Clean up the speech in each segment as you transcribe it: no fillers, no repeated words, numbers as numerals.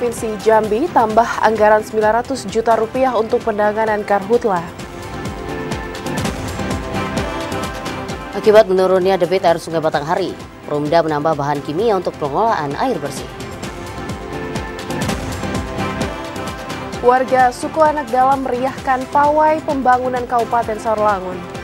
Provinsi Jambi tambah anggaran 900 juta rupiah untuk penanganan karhutla. Akibat menurunnya debit air Sungai Batanghari, Perumda menambah bahan kimia untuk pengolahan air bersih. Warga suku Anak Dalam meriahkan pawai pembangunan Kabupaten Sarolangun.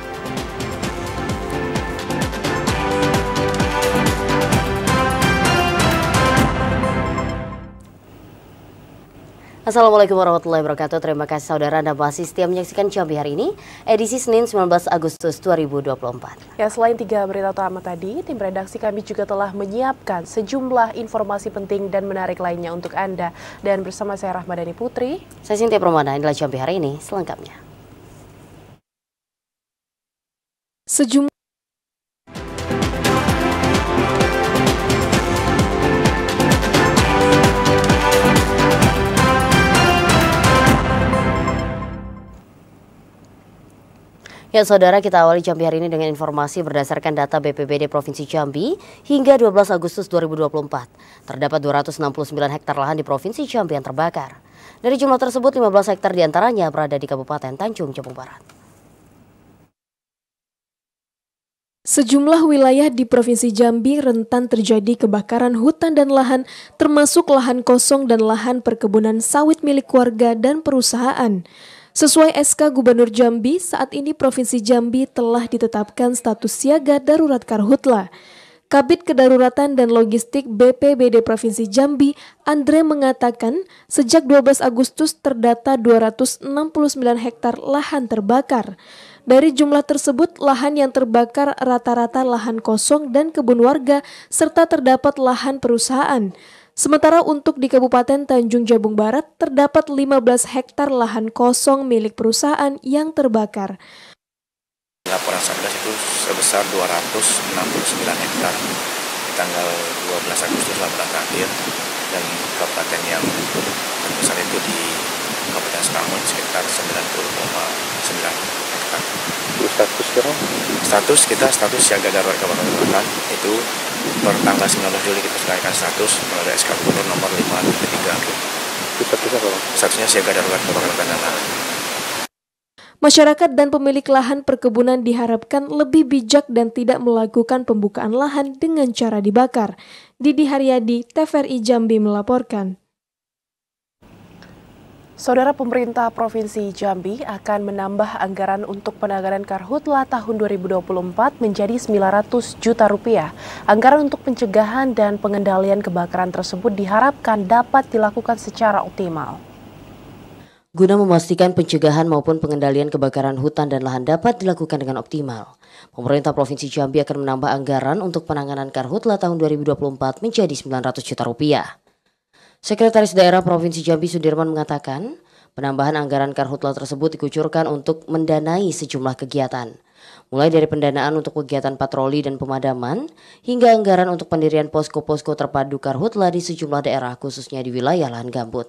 Assalamualaikum warahmatullahi wabarakatuh. Terima kasih saudara Anda masih setia menyaksikan Jambi hari ini, edisi Senin 19 Agustus 2024. Ya, selain 3 berita utama tadi, tim redaksi kami juga telah menyiapkan sejumlah informasi penting dan menarik lainnya untuk Anda. Dan bersama saya Rahmadani Putri. Saya Sintia Permana, inilah Jambi hari ini selengkapnya. Ya saudara, kita awali Jambi hari ini dengan informasi berdasarkan data BPBD Provinsi Jambi hingga 12 Agustus 2024. Terdapat 269 hektar lahan di Provinsi Jambi yang terbakar. Dari jumlah tersebut 15 hektar diantaranya berada di Kabupaten Tanjung Jabung Barat. Sejumlah wilayah di Provinsi Jambi rentan terjadi kebakaran hutan dan lahan, termasuk lahan kosong dan lahan perkebunan sawit milik warga dan perusahaan. Sesuai SK Gubernur Jambi, saat ini Provinsi Jambi telah ditetapkan status siaga darurat karhutla. Kabid Kedaruratan dan Logistik BPBD Provinsi Jambi, Andre mengatakan, sejak 12 Agustus terdata 269 hektar lahan terbakar. Dari jumlah tersebut, lahan yang terbakar rata-rata lahan kosong dan kebun warga, serta terdapat lahan perusahaan. Sementara untuk di Kabupaten Tanjung Jabung Barat, terdapat 15 hektar lahan kosong milik perusahaan yang terbakar. Laporan Satgas itu sebesar 269 hektar di tanggal 12 Agustus laporan terakhir, dan kabupaten yang terbesar itu di Kabupaten Sarolangun sekitar 90,9 hektar. Status sekarang? Status siaga darurat Kabupaten Selatan itu per tanggal 19 Juli kita sudah naikkan status melalui SK Gubernur nomor 5/3. Itu statusnya apa? Statusnya siaga darurat kebakaran dan lahan. Masyarakat dan pemilik lahan perkebunan diharapkan lebih bijak dan tidak melakukan pembukaan lahan dengan cara dibakar. Didi Haryadi, TVRI Jambi melaporkan. Saudara, pemerintah Provinsi Jambi akan menambah anggaran untuk penanganan karhutla tahun 2024 menjadi 900 juta rupiah. Anggaran untuk pencegahan dan pengendalian kebakaran tersebut diharapkan dapat dilakukan secara optimal. Guna memastikan pencegahan maupun pengendalian kebakaran hutan dan lahan dapat dilakukan dengan optimal, pemerintah Provinsi Jambi akan menambah anggaran untuk penanganan karhutla tahun 2024 menjadi 900 juta rupiah. Sekretaris Daerah Provinsi Jambi Sudirman mengatakan, penambahan anggaran karhutla tersebut dikucurkan untuk mendanai sejumlah kegiatan, mulai dari pendanaan untuk kegiatan patroli dan pemadaman, hingga anggaran untuk pendirian posko-posko terpadu karhutla di sejumlah daerah khususnya di wilayah lahan gambut.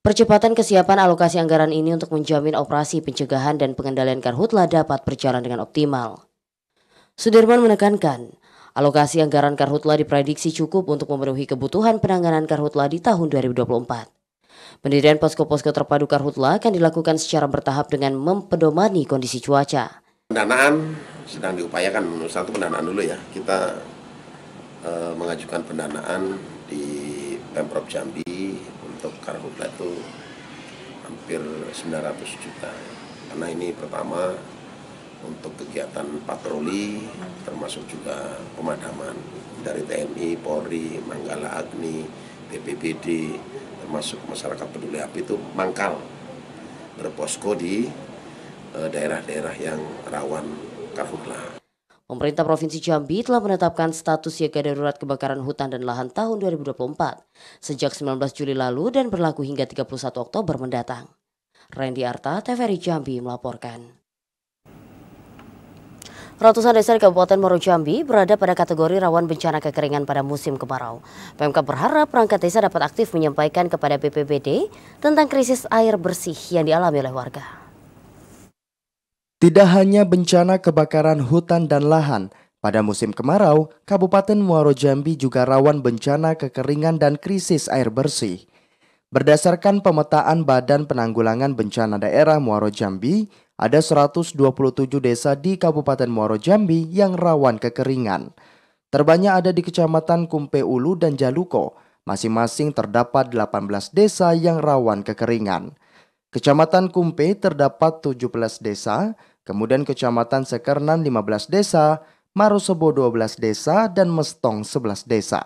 Percepatan kesiapan alokasi anggaran ini untuk menjamin operasi pencegahan dan pengendalian karhutla dapat berjalan dengan optimal. Sudirman menekankan, alokasi anggaran karhutla diprediksi cukup untuk memenuhi kebutuhan penanganan karhutla di tahun 2024. Pendirian posko-posko terpadu karhutla akan dilakukan secara bertahap dengan mempedomani kondisi cuaca. Pendanaan sedang diupayakan, satu pendanaan dulu ya. Kita mengajukan pendanaan di Pemprov Jambi untuk karhutla itu hampir 900 juta. Karena ini pertama untuk kegiatan patroli, termasuk juga pemadaman dari TNI, Polri, Manggala Agni, BPBD, termasuk masyarakat peduli api itu mangkal berposko di daerah-daerah yang rawan karhutla. Pemerintah Provinsi Jambi telah menetapkan status siaga darurat kebakaran hutan dan lahan tahun 2024 sejak 19 Juli lalu dan berlaku hingga 31 Oktober mendatang. Randy Arta, TVRI Jambi melaporkan. Ratusan desa di Kabupaten Muaro Jambi berada pada kategori rawan bencana kekeringan pada musim kemarau. Pemkab berharap perangkat desa dapat aktif menyampaikan kepada BPBD tentang krisis air bersih yang dialami oleh warga. Tidak hanya bencana kebakaran hutan dan lahan, pada musim kemarau, Kabupaten Muaro Jambi juga rawan bencana kekeringan dan krisis air bersih. Berdasarkan pemetaan Badan Penanggulangan Bencana Daerah Muaro Jambi, ada 127 desa di Kabupaten Muaro Jambi yang rawan kekeringan. Terbanyak ada di Kecamatan Kumpe Ulu dan Jaluko. Masing-masing terdapat 18 desa yang rawan kekeringan. Kecamatan Kumpe terdapat 17 desa, kemudian Kecamatan Sekernan 15 desa, Marosebo 12 desa, dan Mestong 11 desa.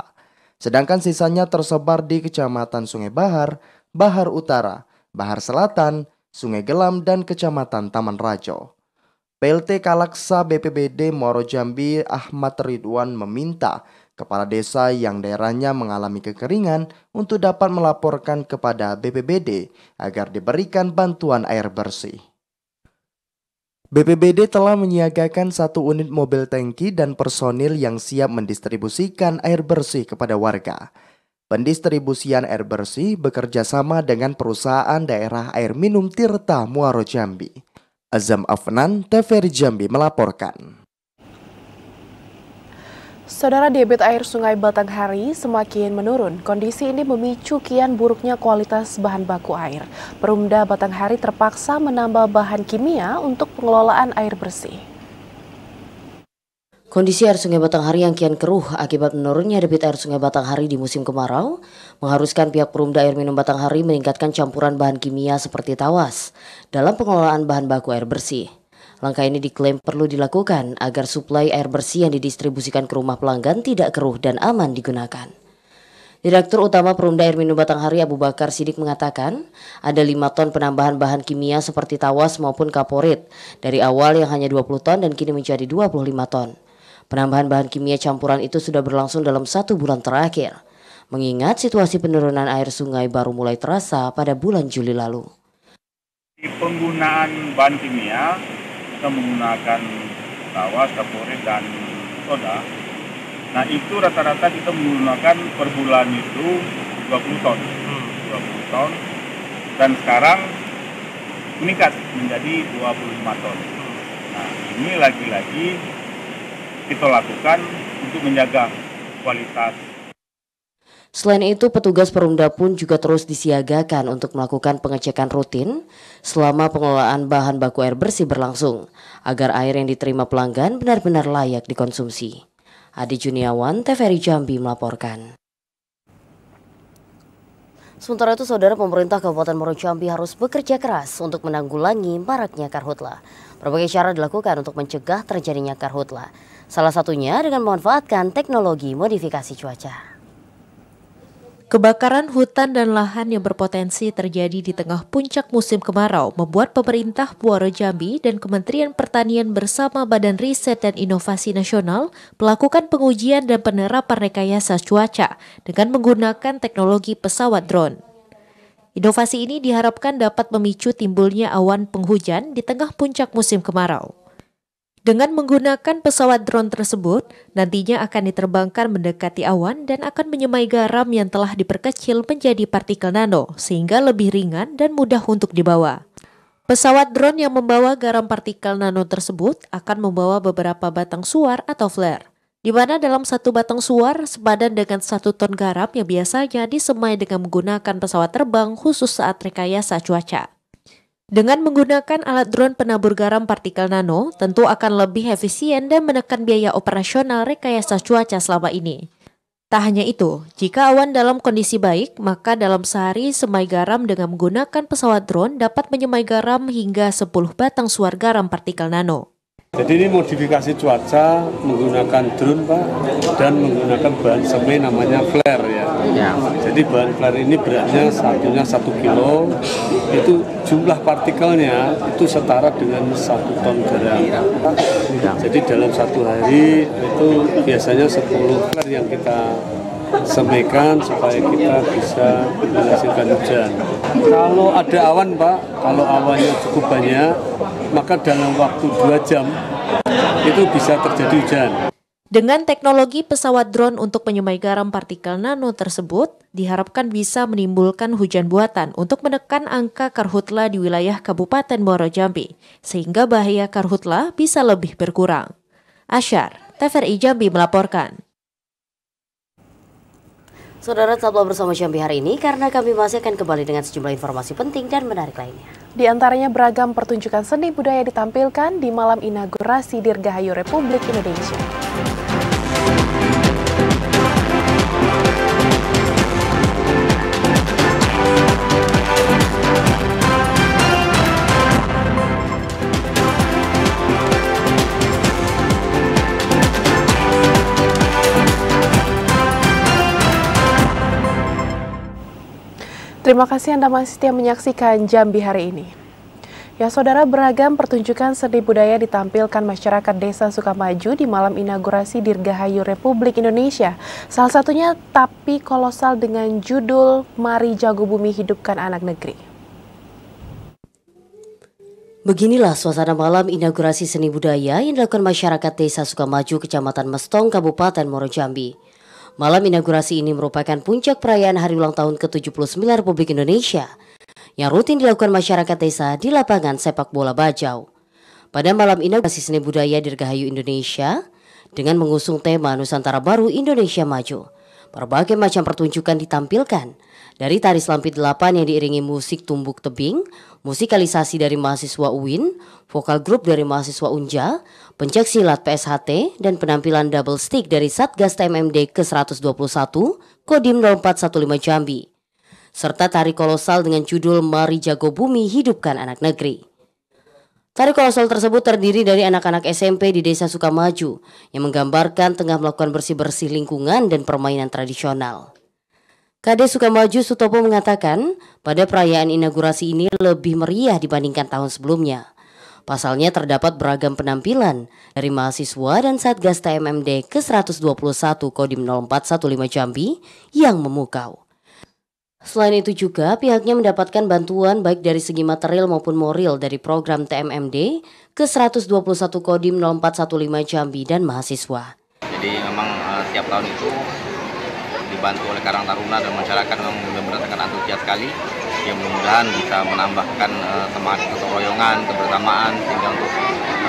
Sedangkan sisanya tersebar di Kecamatan Sungai Bahar, Bahar Utara, Bahar Selatan, Sungai Gelam, dan Kecamatan Taman Rajo. PLT Kalaksa BPBD Muaro Jambi Ahmad Ridwan meminta kepala desa yang daerahnya mengalami kekeringan untuk dapat melaporkan kepada BPBD agar diberikan bantuan air bersih. BPBD telah menyiagakan 1 unit mobil tangki dan personil yang siap mendistribusikan air bersih kepada warga. Pendistribusian air bersih bekerja sama dengan perusahaan daerah air minum Tirta Muaro Jambi. Azam Afnan, TVRI Jambi melaporkan. Saudara, debit air Sungai Batanghari semakin menurun. Kondisi ini memicu kian buruknya kualitas bahan baku air. Perumda Batanghari terpaksa menambah bahan kimia untuk pengelolaan air bersih. Kondisi air Sungai Batanghari yang kian keruh akibat menurunnya debit air Sungai Batanghari di musim kemarau mengharuskan pihak Perumda Air Minum Batanghari meningkatkan campuran bahan kimia seperti tawas dalam pengelolaan bahan baku air bersih. Langkah ini diklaim perlu dilakukan agar suplai air bersih yang didistribusikan ke rumah pelanggan tidak keruh dan aman digunakan. Direktur Utama Perumda Air Minum Batanghari Abu Bakar Sidik mengatakan ada 5 ton penambahan bahan kimia seperti tawas maupun kaporit dari awal yang hanya 20 ton dan kini menjadi 25 ton. Penambahan bahan kimia campuran itu sudah berlangsung dalam 1 bulan terakhir, mengingat situasi penurunan air sungai baru mulai terasa pada bulan Juli lalu. Penggunaan bahan kimia, kita menggunakan tawas, kaporit, dan soda. Nah itu rata-rata kita menggunakan per bulan itu 20 ton. 20 ton. Dan sekarang meningkat menjadi 25 ton. Nah ini lagi-lagi kita lakukan untuk menjaga kualitas. Selain itu, petugas Perumda pun juga terus disiagakan untuk melakukan pengecekan rutin selama pengelolaan bahan baku air bersih berlangsung, agar air yang diterima pelanggan benar-benar layak dikonsumsi. Adi Juniawan, TVRI Jambi melaporkan. Sementara itu, saudara, pemerintah Kabupaten Muaro Jambi harus bekerja keras untuk menanggulangi maraknya karhutla. Berbagai cara dilakukan untuk mencegah terjadinya karhutla. Salah satunya dengan memanfaatkan teknologi modifikasi cuaca. Kebakaran hutan dan lahan yang berpotensi terjadi di tengah puncak musim kemarau membuat pemerintah Muaro Jambi dan Kementerian Pertanian bersama Badan Riset dan Inovasi Nasional melakukan pengujian dan penerapan rekayasa cuaca dengan menggunakan teknologi pesawat drone. Inovasi ini diharapkan dapat memicu timbulnya awan penghujan di tengah puncak musim kemarau. Dengan menggunakan pesawat drone tersebut, nantinya akan diterbangkan mendekati awan dan akan menyemai garam yang telah diperkecil menjadi partikel nano sehingga lebih ringan dan mudah untuk dibawa. Pesawat drone yang membawa garam partikel nano tersebut akan membawa beberapa batang suar atau flare, di mana dalam 1 batang suar sepadan dengan 1 ton garam yang biasanya disemai dengan menggunakan pesawat terbang khusus saat rekayasa cuaca. Dengan menggunakan alat drone penabur garam partikel nano, tentu akan lebih efisien dan menekan biaya operasional rekayasa cuaca selama ini. Tak hanya itu, jika awan dalam kondisi baik, maka dalam sehari semai garam dengan menggunakan pesawat drone dapat menyemai garam hingga 10 batang suar garam partikel nano. Jadi ini modifikasi cuaca menggunakan drone Pak, dan menggunakan bahan semai namanya flare ya. Jadi bahan flare ini beratnya satunya 1 kilo, itu jumlah partikelnya itu setara dengan 1 ton garam. Jadi dalam 1 hari itu biasanya 10 flare yang kita semaikan supaya kita bisa menghasilkan hujan. Kalau ada awan Pak, kalau awannya cukup banyak, maka dalam waktu 2 jam itu bisa terjadi hujan. Dengan teknologi pesawat drone untuk menyemai garam partikel nano tersebut, diharapkan bisa menimbulkan hujan buatan untuk menekan angka karhutla di wilayah Kabupaten Muaro Jambi, sehingga bahaya karhutla bisa lebih berkurang. Asyar, TVRI Jambi melaporkan. Saudara, tetaplah bersama Jambi hari ini karena kami masih akan kembali dengan sejumlah informasi penting dan menarik lainnya. Di antaranya beragam pertunjukan seni budaya ditampilkan di malam inaugurasi Dirgahayu Republik Indonesia. Terima kasih Anda masih setia menyaksikan Jambi hari ini. Ya saudara, beragam pertunjukan seni budaya ditampilkan masyarakat Desa Sukamaju di malam inaugurasi Dirgahayu Republik Indonesia. Salah satunya Tapi Kolosal dengan judul Mari Jago Bumi Hidupkan Anak Negeri. Beginilah suasana malam inaugurasi seni budaya yang dilakukan masyarakat Desa Sukamaju, Kecamatan Mestong, Kabupaten Muaro Jambi. Malam inaugurasi ini merupakan puncak perayaan hari ulang tahun ke-79 Republik Indonesia yang rutin dilakukan masyarakat desa di lapangan sepak bola Bajau. Pada malam inaugurasi seni budaya Dirgahayu Indonesia dengan mengusung tema Nusantara Baru Indonesia Maju, berbagai macam pertunjukan ditampilkan, dari tari Selampi 8 yang diiringi musik tumbuk tebing, musikalisasi dari mahasiswa UIN, vokal grup dari mahasiswa UNJA, pencak silat PSHT, dan penampilan double stick dari Satgas TMMD ke-121 Kodim 0415 Jambi, serta tari kolosal dengan judul Mari Jago Bumi Hidupkan Anak Negeri. Tari kolosal tersebut terdiri dari anak-anak SMP di Desa Sukamaju yang menggambarkan tengah melakukan bersih-bersih lingkungan dan permainan tradisional. Kades Sukamaju Sutopo mengatakan pada perayaan inaugurasi ini lebih meriah dibandingkan tahun sebelumnya. Pasalnya terdapat beragam penampilan dari mahasiswa dan Satgas TMMD ke-121 Kodim 0415 Jambi yang memukau. Selain itu juga pihaknya mendapatkan bantuan baik dari segi material maupun moral dari program TMMD ke-121 Kodim 0415 Jambi dan mahasiswa. Jadi memang tiap tahun itu dibantu oleh Karang Taruna dan masyarakat memang merasakan antusias sekali. Yang mudah-mudahan bisa menambahkan semangat keroyonan, kebersamaan sehingga untuk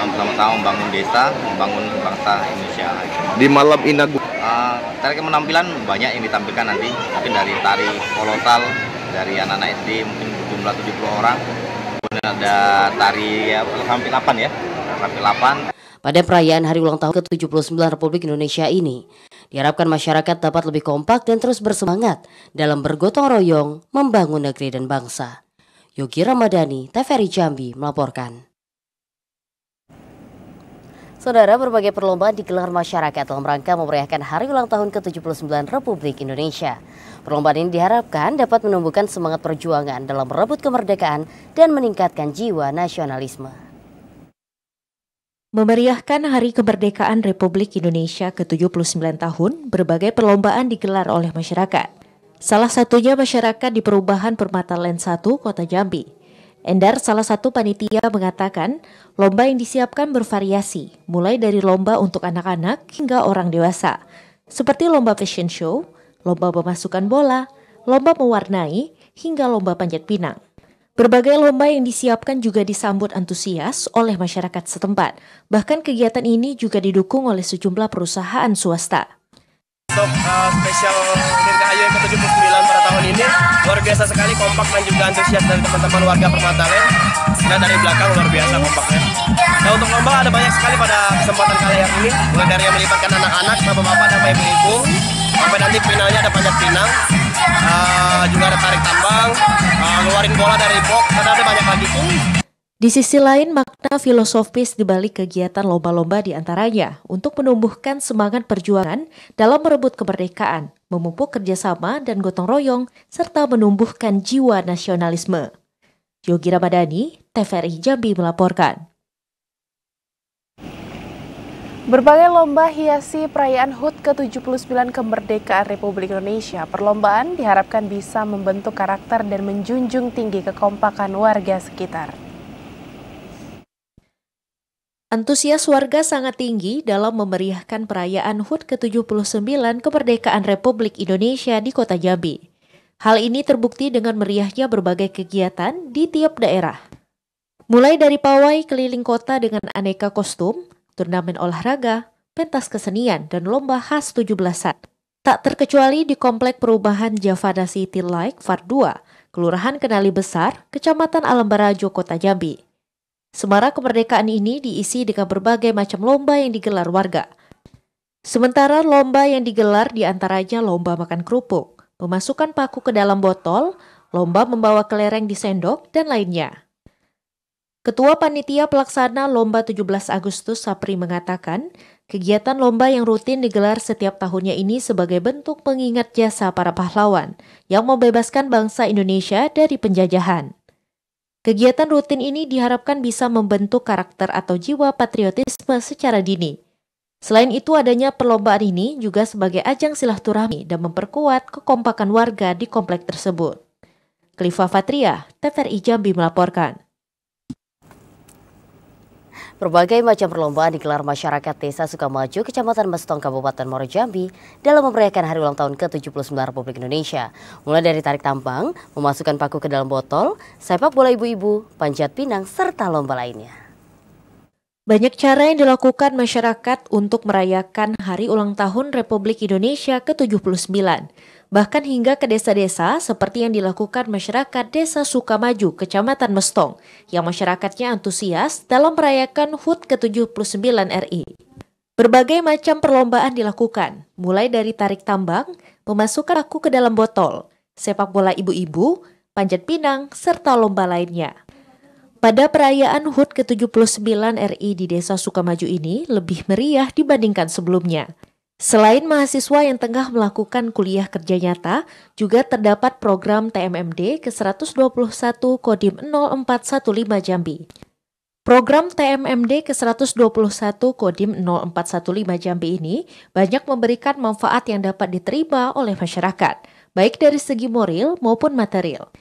bersama-sama membangun desa, membangun bangsa Indonesia. Di malam inaugurasi tari penampilan banyak yang ditampilkan nanti, mungkin dari tari kolosal dari anak-anak SD mungkin jumlah 70 orang. Kemudian ada tari sampai 8 ya, sampai 8. Pada perayaan hari ulang tahun ke-79 Republik Indonesia ini, diharapkan masyarakat dapat lebih kompak dan terus bersemangat dalam bergotong royong membangun negeri dan bangsa. Yogi Ramadhani, TVRI Jambi melaporkan. Saudara, berbagai perlombaan digelar masyarakat dalam rangka memeriahkan hari ulang tahun ke-79 Republik Indonesia. Perlombaan ini diharapkan dapat menumbuhkan semangat perjuangan dalam merebut kemerdekaan dan meningkatkan jiwa nasionalisme. Memeriahkan Hari Kemerdekaan Republik Indonesia ke-79 tahun, berbagai perlombaan digelar oleh masyarakat. Salah satunya masyarakat di Perubahan Permata Land 1, Kota Jambi. Endar, salah satu panitia, mengatakan lomba yang disiapkan bervariasi, mulai dari lomba untuk anak-anak hingga orang dewasa, seperti lomba fashion show, lomba pemasukan bola, lomba mewarnai, hingga lomba panjat pinang. Berbagai lomba yang disiapkan juga disambut antusias oleh masyarakat setempat. Bahkan kegiatan ini juga didukung oleh sejumlah perusahaan swasta. Untuk spesial Dirgahayu yang ke-79 pada tahun ini, luar biasa sekali kompak dan juga antusias dari teman-teman warga Permata Land. Dan dari belakang luar biasa kompaknya. Nah, untuk lomba ada banyak sekali pada kesempatan kali ini, mulai dari yang melibatkan anak-anak, bapak-bapak dan ibu-ibu, sampai nanti finalnya ada panjat pinang. Juga ada tarik tambang, ngeluarin bola dari box, dan ada banyak lagi. Di sisi lain, makna filosofis di balik kegiatan lomba-lomba diantaranya untuk menumbuhkan semangat perjuangan dalam merebut kemerdekaan, memupuk kerjasama dan gotong royong, serta menumbuhkan jiwa nasionalisme. Yogi Ramadhani, TVRI Jambi melaporkan. Berbagai lomba hiasi perayaan HUT ke-79 Kemerdekaan Republik Indonesia. Perlombaan diharapkan bisa membentuk karakter dan menjunjung tinggi kekompakan warga sekitar. Antusias warga sangat tinggi dalam memeriahkan perayaan HUT ke-79 Kemerdekaan Republik Indonesia di Kota Jambi. Hal ini terbukti dengan meriahnya berbagai kegiatan di tiap daerah. Mulai dari pawai keliling kota dengan aneka kostum, turnamen olahraga, pentas kesenian, dan lomba khas 17-an. Tak terkecuali di Komplek Perumahan Javana City Like Far 2, Kelurahan Kenali Besar, Kecamatan Alam Barajo, Kota Jambi. Semarak kemerdekaan ini diisi dengan berbagai macam lomba yang digelar warga. Sementara lomba yang digelar diantaranya lomba makan kerupuk, memasukkan paku ke dalam botol, lomba membawa kelereng di sendok, dan lainnya. Ketua Panitia Pelaksana Lomba 17 Agustus Sapri mengatakan, kegiatan lomba yang rutin digelar setiap tahunnya ini sebagai bentuk pengingat jasa para pahlawan yang membebaskan bangsa Indonesia dari penjajahan. Kegiatan rutin ini diharapkan bisa membentuk karakter atau jiwa patriotisme secara dini. Selain itu, adanya perlombaan ini juga sebagai ajang silaturahmi dan memperkuat kekompakan warga di komplek tersebut. Khalifa Fatria, TVRI Jambi melaporkan. Berbagai macam perlombaan digelar masyarakat Desa Sukamaju, Kecamatan Mestong, Kabupaten Muaro Jambi dalam memeriahkan hari ulang tahun ke-79 Republik Indonesia. Mulai dari tarik tambang, memasukkan paku ke dalam botol, sepak bola ibu-ibu, panjat pinang, serta lomba lainnya. Banyak cara yang dilakukan masyarakat untuk merayakan hari ulang tahun Republik Indonesia ke-79. Bahkan hingga ke desa-desa seperti yang dilakukan masyarakat Desa Sukamaju, Kecamatan Mestong, yang masyarakatnya antusias dalam merayakan HUT ke-79 RI. Berbagai macam perlombaan dilakukan, mulai dari tarik tambang, memasukkan paku ke dalam botol, sepak bola ibu-ibu, panjat pinang, serta lomba lainnya. Pada perayaan HUT ke-79 RI di Desa Sukamaju ini lebih meriah dibandingkan sebelumnya. Selain mahasiswa yang tengah melakukan kuliah kerja nyata, juga terdapat program TMMD ke-121 Kodim 0415 Jambi. Program TMMD ke-121 Kodim 0415 Jambi ini banyak memberikan manfaat yang dapat diterima oleh masyarakat, baik dari segi moral maupun material.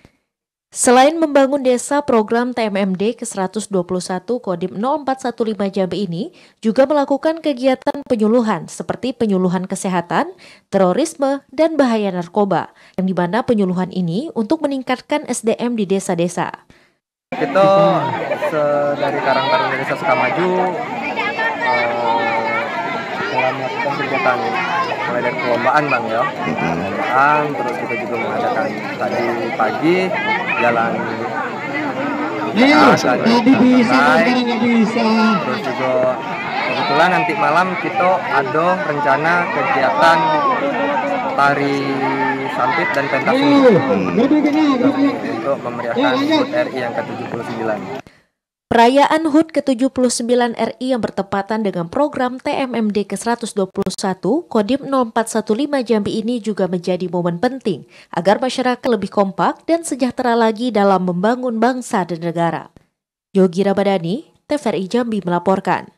Selain membangun desa, program TMMD ke-121 Kodim 0415 Jambi ini juga melakukan kegiatan penyuluhan seperti penyuluhan kesehatan, terorisme, dan bahaya narkoba, yang dimana penyuluhan ini untuk meningkatkan SDM di desa-desa. Kita dari Karang Taruna Desa Sukamaju dalam melakukan kegiatan mulai dari perlombaan Bang ya, perlombaan, terus kita juga mengadakan tadi pagi jalan terus juga kebetulan nanti malam kita ada rencana kegiatan tari sampit dan pentas untuk memeriahkan HUT RI yang ke-79. Perayaan HUT ke-79 RI yang bertepatan dengan program TMMD ke-121 Kodim 0415 Jambi ini juga menjadi momen penting agar masyarakat lebih kompak dan sejahtera lagi dalam membangun bangsa dan negara. Yogi Ramadhani, TVRI Jambi melaporkan.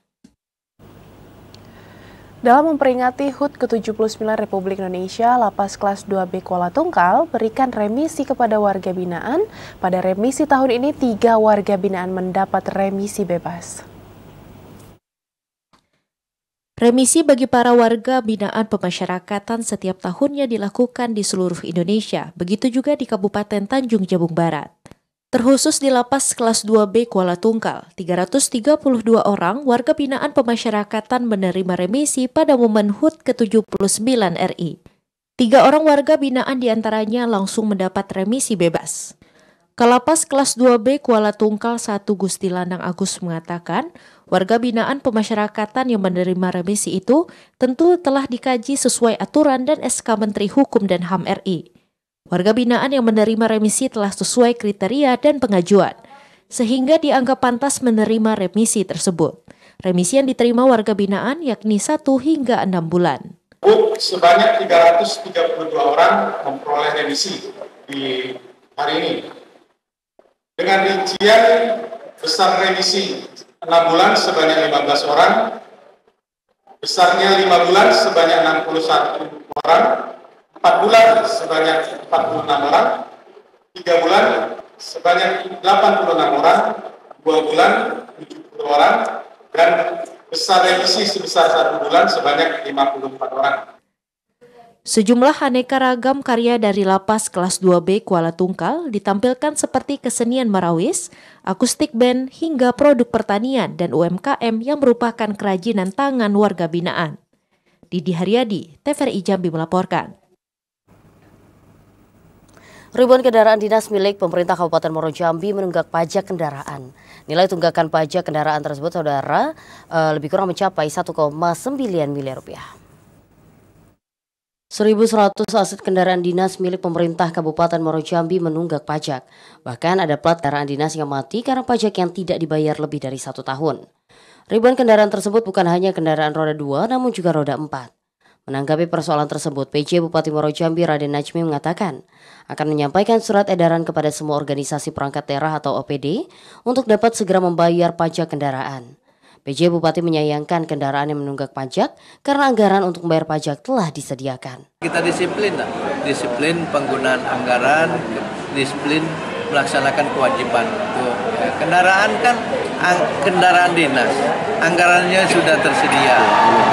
Dalam memperingati HUT ke-79 Republik Indonesia, Lapas Kelas 2B Kuala Tungkal berikan remisi kepada warga binaan. Pada remisi tahun ini, 3 warga binaan mendapat remisi bebas. Remisi bagi para warga binaan pemasyarakatan setiap tahunnya dilakukan di seluruh Indonesia, begitu juga di Kabupaten Tanjung Jabung Barat. Terkhusus di Lapas Kelas 2B Kuala Tungkal, 332 orang warga binaan pemasyarakatan menerima remisi pada momen HUT ke-79 RI. 3 orang warga binaan diantaranya langsung mendapat remisi bebas. Kalapas Kelas 2B Kuala Tungkal 1 Gusti Landang Agus mengatakan, warga binaan pemasyarakatan yang menerima remisi itu tentu telah dikaji sesuai aturan dan SK Menteri Hukum dan HAM RI. Warga binaan yang menerima remisi telah sesuai kriteria dan pengajuan, sehingga dianggap pantas menerima remisi tersebut. Remisi yang diterima warga binaan yakni 1 hingga 6 bulan. Sebanyak 332 orang memperoleh remisi di hari ini. Dengan rincian besar remisi 6 bulan sebanyak 15 orang, besarnya 5 bulan sebanyak 61 orang, 4 bulan sebanyak 46 orang, 3 bulan sebanyak 86 orang, 2 bulan 70 orang, dan besar remisi sebesar 1 bulan sebanyak 54 orang. Sejumlah aneka ragam karya dari Lapas Kelas 2B Kuala Tungkal ditampilkan seperti kesenian marawis, akustik band, hingga produk pertanian dan UMKM yang merupakan kerajinan tangan warga binaan. Didi Haryadi, TVRI Jambi melaporkan. Ribuan kendaraan dinas milik pemerintah Kabupaten Muaro Jambi menunggak pajak kendaraan. Nilai tunggakan pajak kendaraan tersebut, saudara, lebih kurang mencapai 1,9 miliar rupiah. 1.100 aset kendaraan dinas milik pemerintah Kabupaten Muaro Jambi menunggak pajak. Bahkan ada plat kendaraan dinas yang mati karena pajak yang tidak dibayar lebih dari 1 tahun. Ribuan kendaraan tersebut bukan hanya kendaraan roda 2 namun juga roda 4. Menanggapi persoalan tersebut, PJ Bupati Muaro Jambi Raden Najmi mengatakan akan menyampaikan surat edaran kepada semua organisasi perangkat daerah atau OPD untuk dapat segera membayar pajak kendaraan. PJ Bupati menyayangkan kendaraan yang menunggak pajak karena anggaran untuk membayar pajak telah disediakan. Kita disiplin penggunaan anggaran, disiplin melaksanakan kewajiban. Kendaraan kan kendaraan dinas, anggarannya sudah tersedia.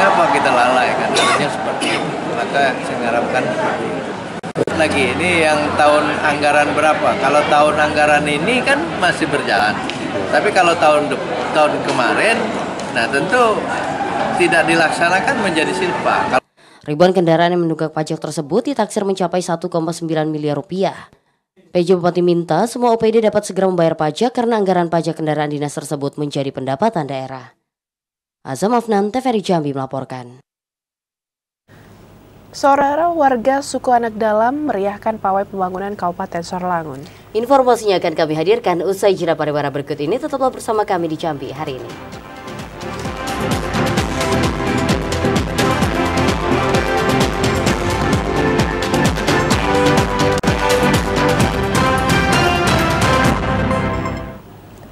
Kenapa kita lalai? Harusnya seperti itu. Maka saya mengharapkan lagi ini yang tahun anggaran berapa? Kalau tahun anggaran ini kan masih berjalan. Tapi kalau tahun kemarin, nah tentu tidak dilaksanakan menjadi silpa. Ribuan kendaraan yang menunggak pajak tersebut ditaksir mencapai 1,9 miliar rupiah. PJ Bupati minta semua OPD dapat segera membayar pajak karena anggaran pajak kendaraan dinas tersebut menjadi pendapatan daerah. Azam Afnan, TVRI Jambi melaporkan. Saudara, warga suku Anak Dalam meriahkan pawai pembangunan Kabupaten Sorlangun. Informasinya akan kami hadirkan usai jeda pariwara berikut ini. Tetaplah bersama kami di Jambi hari ini.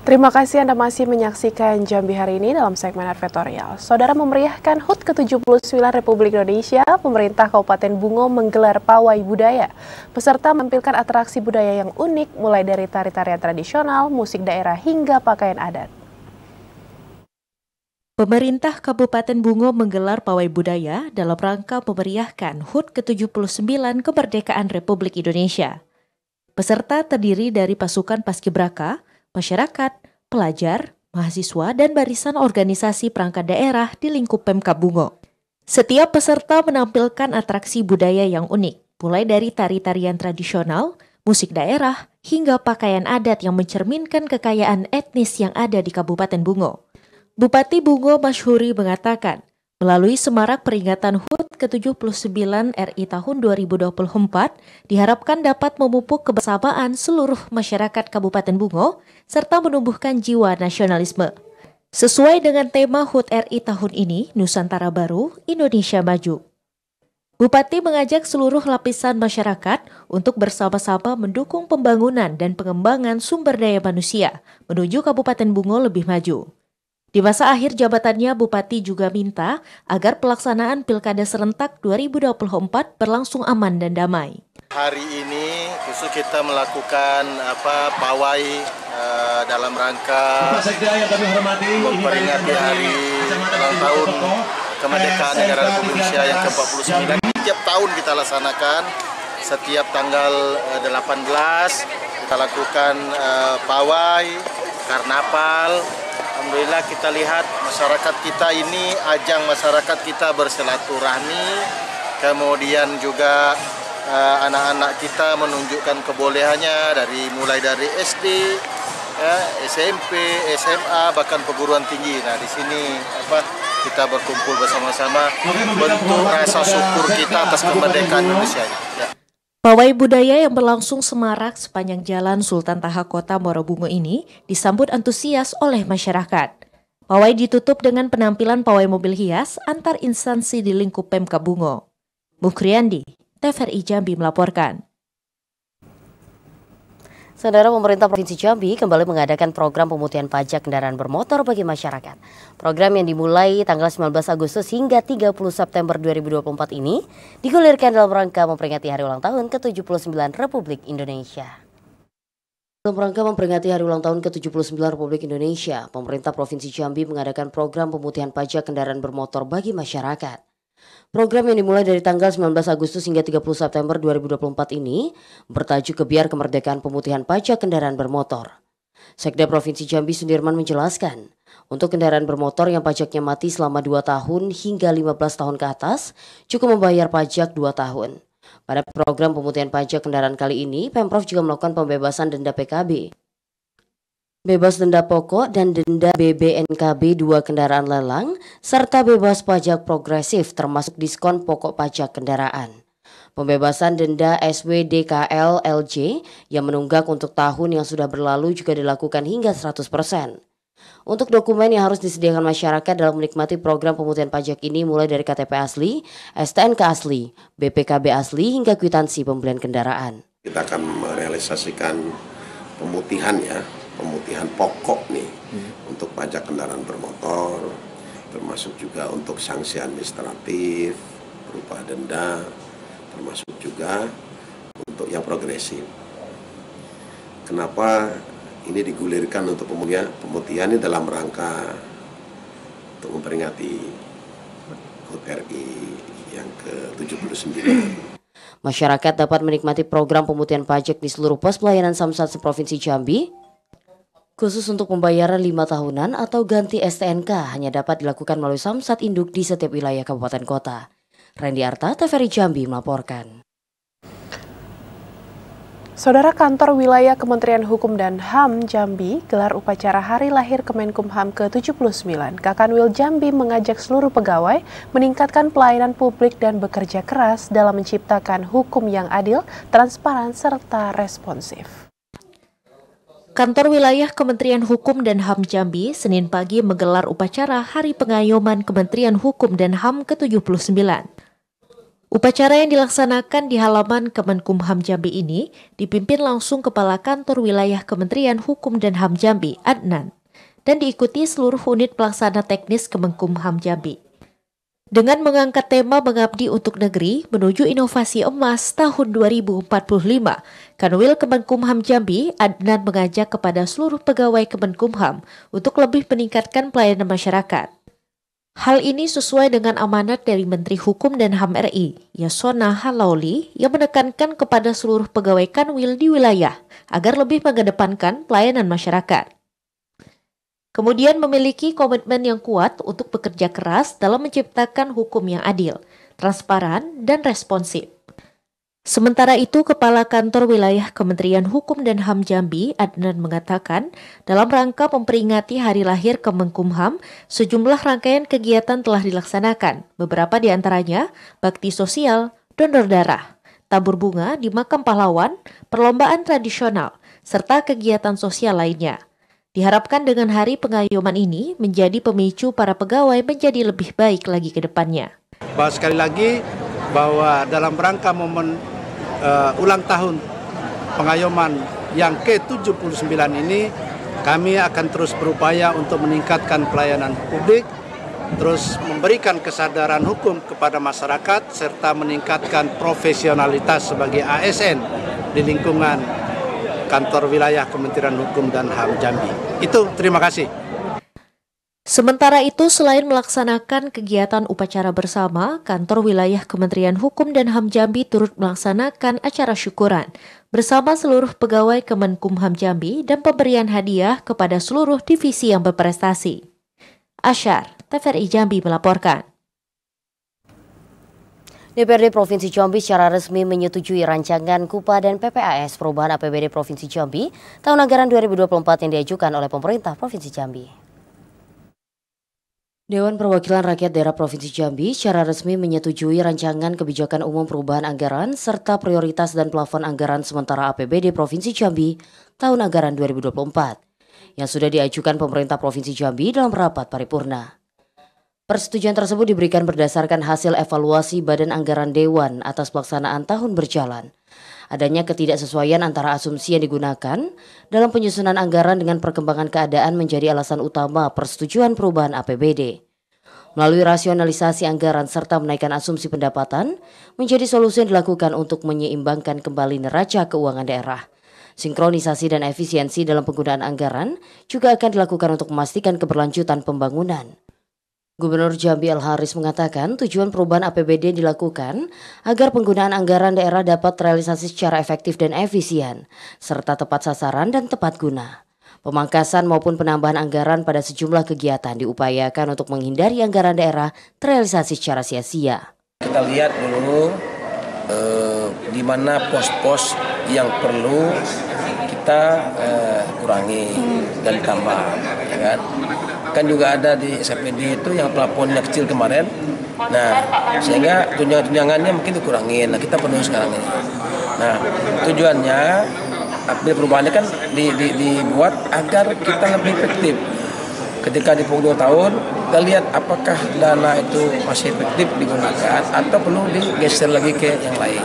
Terima kasih Anda masih menyaksikan Jambi hari ini dalam segmen advertorial. Saudara, memeriahkan HUT ke-79 Republik Indonesia, pemerintah Kabupaten Bungo menggelar pawai budaya. Peserta menampilkan atraksi budaya yang unik mulai dari tari-tarian tradisional, musik daerah hingga pakaian adat. Pemerintah Kabupaten Bungo menggelar pawai budaya dalam rangka memeriahkan HUT ke-79 kemerdekaan Republik Indonesia. Peserta terdiri dari pasukan paskibraka, masyarakat, pelajar, mahasiswa, dan barisan organisasi perangkat daerah di lingkup Pemkab Bungo. Setiap peserta menampilkan atraksi budaya yang unik, mulai dari tari-tarian tradisional, musik daerah, hingga pakaian adat yang mencerminkan kekayaan etnis yang ada di Kabupaten Bungo. Bupati Bungo Masyhuri mengatakan, melalui semarak peringatan HUT ke-79 RI tahun 2024, diharapkan dapat memupuk kebersamaan seluruh masyarakat Kabupaten Bungo, serta menumbuhkan jiwa nasionalisme. Sesuai dengan tema HUT RI tahun ini, Nusantara Baru, Indonesia Maju. Bupati mengajak seluruh lapisan masyarakat untuk bersama-sama mendukung pembangunan dan pengembangan sumber daya manusia menuju Kabupaten Bungo lebih maju. Di masa akhir jabatannya, Bupati juga minta agar pelaksanaan Pilkada Serentak 2024 berlangsung aman dan damai. Hari ini khusus kita melakukan pawai dalam rangka memperingati hari ulang tahun kemerdekaan negara Republik Indonesia yang ke-49. Setiap tahun kita laksanakan, setiap tanggal 18 kita lakukan pawai, karnaval. Alhamdulillah kita lihat masyarakat kita ini, ajang masyarakat kita bersilaturahmi, kemudian juga anak-anak kita menunjukkan kebolehannya mulai dari SD, SMP, SMA, bahkan perguruan tinggi. Nah di sini kita berkumpul bersama-sama bentuk rasa syukur kita atas kemerdekaan Indonesia. Ya. Pawai budaya yang berlangsung semarak sepanjang Jalan Sultan Taha Kota Muaro Bungo ini disambut antusias oleh masyarakat. Pawai ditutup dengan penampilan pawai mobil hias antar instansi di lingkup Pemkab Bungo. Mukriandi, TVRI Jambi melaporkan. Saudara, pemerintah Provinsi Jambi kembali mengadakan program pemutihan pajak kendaraan bermotor bagi masyarakat. Program yang dimulai tanggal 19 Agustus hingga 30 September 2024 ini digulirkan dalam rangka memperingati hari ulang tahun ke-79 Republik Indonesia. Dalam rangka memperingati hari ulang tahun ke-79 Republik Indonesia, pemerintah Provinsi Jambi mengadakan program pemutihan pajak kendaraan bermotor bagi masyarakat. Program yang dimulai dari tanggal 19 Agustus hingga 30 September 2024 ini bertajuk Gebiar Kemerdekaan Pemutihan Pajak Kendaraan Bermotor. Sekda Provinsi Jambi Sundirman menjelaskan, untuk kendaraan bermotor yang pajaknya mati selama 2 tahun hingga 15 tahun ke atas, cukup membayar pajak 2 tahun. Pada program pemutihan pajak kendaraan kali ini, Pemprov juga melakukan pembebasan denda PKB. Bebas denda pokok dan denda BBNKB 2 kendaraan lelang, serta bebas pajak progresif termasuk diskon pokok pajak kendaraan. Pembebasan denda SWDKL LJ yang menunggak untuk tahun yang sudah berlalu juga dilakukan hingga 100%. Untuk dokumen yang harus disediakan masyarakat dalam menikmati program pemutihan pajak ini mulai dari KTP asli, STNK asli, BPKB asli hingga kwitansi pembelian kendaraan. Kita akan merealisasikan pemutihan pokok nih untuk pajak kendaraan bermotor, termasuk juga untuk sanksi administratif berupa denda, termasuk juga untuk yang progresif. Kenapa ini digulirkan untuk pemutihan ini dalam rangka untuk memperingati HUT RI yang ke-79. Masyarakat dapat menikmati program pemutihan pajak di seluruh pos pelayanan Samsat seprovinsi Jambi. Khusus untuk pembayaran 5 tahunan atau ganti STNK hanya dapat dilakukan melalui Samsat induk di setiap wilayah kabupaten kota. Randy Arta, TVRI Jambi melaporkan. Saudara, Kantor Wilayah Kementerian Hukum dan HAM Jambi gelar upacara Hari Lahir Kemenkumham ke-79. Kakanwil Jambi mengajak seluruh pegawai meningkatkan pelayanan publik dan bekerja keras dalam menciptakan hukum yang adil, transparan, serta responsif. Kantor Wilayah Kementerian Hukum dan HAM Jambi Senin pagi menggelar upacara Hari Pengayoman Kementerian Hukum dan HAM ke-79. Upacara yang dilaksanakan di halaman Kemenkumham Jambi ini dipimpin langsung Kepala Kantor Wilayah Kementerian Hukum dan HAM Jambi, Adnan, dan diikuti seluruh unit pelaksana teknis Kemenkumham Jambi. Dengan mengangkat tema Mengabdi untuk Negeri menuju Inovasi Emas tahun 2045, Kanwil Kemenkumham Jambi, Adnan mengajak kepada seluruh pegawai Kemenkumham untuk lebih meningkatkan pelayanan masyarakat. Hal ini sesuai dengan amanat dari Menteri Hukum dan HAM RI, Yasona Halauli, yang menekankan kepada seluruh pegawai Kanwil di wilayah agar lebih mengedepankan pelayanan masyarakat. Kemudian memiliki komitmen yang kuat untuk bekerja keras dalam menciptakan hukum yang adil, transparan, dan responsif. Sementara itu, Kepala Kantor Wilayah Kementerian Hukum dan HAM Jambi, Adnan, mengatakan, dalam rangka memperingati Hari Lahir Kemenkumham, sejumlah rangkaian kegiatan telah dilaksanakan. Beberapa di antaranya, bakti sosial, donor darah, tabur bunga di makam pahlawan, perlombaan tradisional, serta kegiatan sosial lainnya. Diharapkan dengan Hari Pengayoman ini menjadi pemicu para pegawai menjadi lebih baik lagi ke depannya. Sekali lagi, bahwa dalam rangka momen ulang tahun pengayoman yang ke-79 ini, kami akan terus berupaya untuk meningkatkan pelayanan publik, terus memberikan kesadaran hukum kepada masyarakat, serta meningkatkan profesionalitas sebagai ASN di lingkungan Kantor Wilayah Kementerian Hukum dan HAM Jambi. Itu, terima kasih. Sementara itu, selain melaksanakan kegiatan upacara bersama, Kantor Wilayah Kementerian Hukum dan HAM Jambi turut melaksanakan acara syukuran bersama seluruh pegawai Kemenkumham Jambi dan pemberian hadiah kepada seluruh divisi yang berprestasi. Asyar, TVRI Jambi melaporkan. DPRD Provinsi Jambi secara resmi menyetujui rancangan KUPA dan PPAS perubahan APBD Provinsi Jambi tahun anggaran 2024 yang diajukan oleh pemerintah Provinsi Jambi. Dewan Perwakilan Rakyat Daerah Provinsi Jambi secara resmi menyetujui rancangan kebijakan umum perubahan anggaran serta prioritas dan plafon anggaran sementara APBD Provinsi Jambi tahun anggaran 2024 yang sudah diajukan pemerintah Provinsi Jambi dalam rapat paripurna. Persetujuan tersebut diberikan berdasarkan hasil evaluasi Badan Anggaran Dewan atas pelaksanaan tahun berjalan. Adanya ketidaksesuaian antara asumsi yang digunakan dalam penyusunan anggaran dengan perkembangan keadaan menjadi alasan utama persetujuan perubahan APBD. Melalui rasionalisasi anggaran serta menaikkan asumsi pendapatan menjadi solusi yang dilakukan untuk menyeimbangkan kembali neraca keuangan daerah. Sinkronisasi dan efisiensi dalam penggunaan anggaran juga akan dilakukan untuk memastikan keberlanjutan pembangunan. Gubernur Jambi Al Haris mengatakan tujuan perubahan APBD dilakukan agar penggunaan anggaran daerah dapat terrealisasi secara efektif dan efisien, serta tepat sasaran dan tepat guna. Pemangkasan maupun penambahan anggaran pada sejumlah kegiatan diupayakan untuk menghindari anggaran daerah terrealisasi secara sia-sia. Kita lihat dulu di mana pos-pos yang perlu kita kurangi dan tambah, ya kan? Kan juga ada di SPD itu yang plafonnya kecil kemarin. Nah, sehingga tunjangannya mungkin dikurangin. Nah, kita penuhi sekarang ini. Nah, tujuannya perubahannya kan dibuat agar kita lebih efektif. Ketika di 2 tahun, kita lihat apakah dana itu masih efektif digunakan atau perlu digeser lagi ke yang lain.